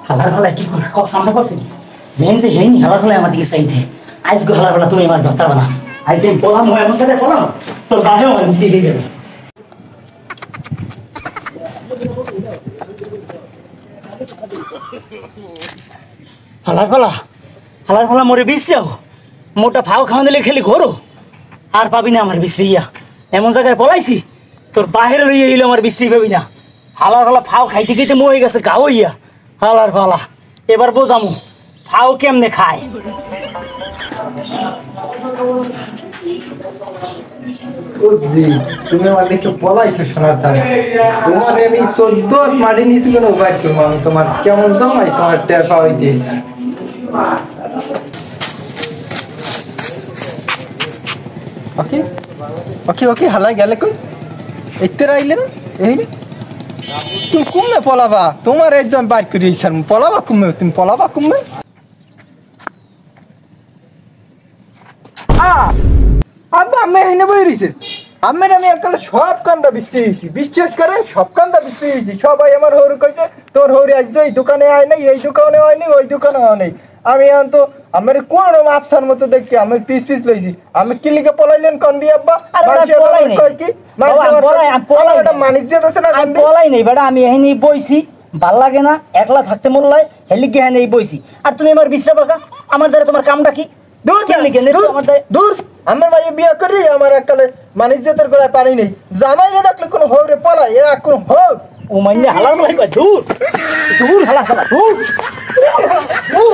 হালার ফলা কি করে কামটা করছি যেন যে হেনি হালার ফলা আমার দিকে চাইতে আইস গো হালার ফলা তুমি আমার ধরতে পারবা না আইস আমি বললাম হয় এমন কথা বলো তোর বাহেও আমার মিশিয়ে দিয়ে যাবে হালার ফলা মরে বিশ্রাও মোটা ফাও খাওয়া দিলে খেলি ঘোরো আর পাবি না আমার বিশ্রিয়া এমন জায়গায় পলাইছি তোর বাহিরে লইয়া এলো আমার বিশ্রি পাবি না হালার ফলা ফাও খাইতে খাইতে মরে গেছে গাও ইয়া হালার ফলা এবার বোঝামু ফাও কেমনে খায় তুমি আমার দেখে পলাইছো সোনার চাল তোমার আমি 14 মাটি নিয়েছি কেন উপায় করবো আমি তোমার কেমন সময় তোমার টের পাওয়াই দিয়েছি ওকে ওকে ওকে হালা গেলে কই এতে রাইলে না এই তুমি কুমে পলাবা তোমার একজন বাইর করিয়েছি পলাবা কুমে তুমি পলাবা কুমে আব্বা আমি এনে বই রইছে আমি এককালে সব কান্দা বিশ্বাস করেন সব কান্দা বিশ্বাসী সবাই আমার হরু কইছে তোর হরু একজন এই দোকানে আয় নাই এই দোকানে হয় নাই ওই দোকানে হয় নাই আমি এখন তো আমার কোন রকম আফসার মতো দেখি আমি পিস লইছি আমি কিলিকে পলাইলেন কান্দি আব্বা কই কি মানিজ্য আছে না কান্দি পলাই নেই বেটা আমি এখানে বইছি ভাল লাগে না একলা থাকতে মরলাই হেলিকে এখানে বইছি আর তুমি আমার বিশ্রাম রাখা আমার দ্বারা তোমার কামটা কি দূর দূর আমার ভাই বিয়ে করি আমার এককালে মানিজ্যতের গোড়ায় পানি নেই জামাই না দেখলে কোনো হৌরে পলাই এরা কোন হৌ ও মাইনে হালার ভাই দূর হালা দূর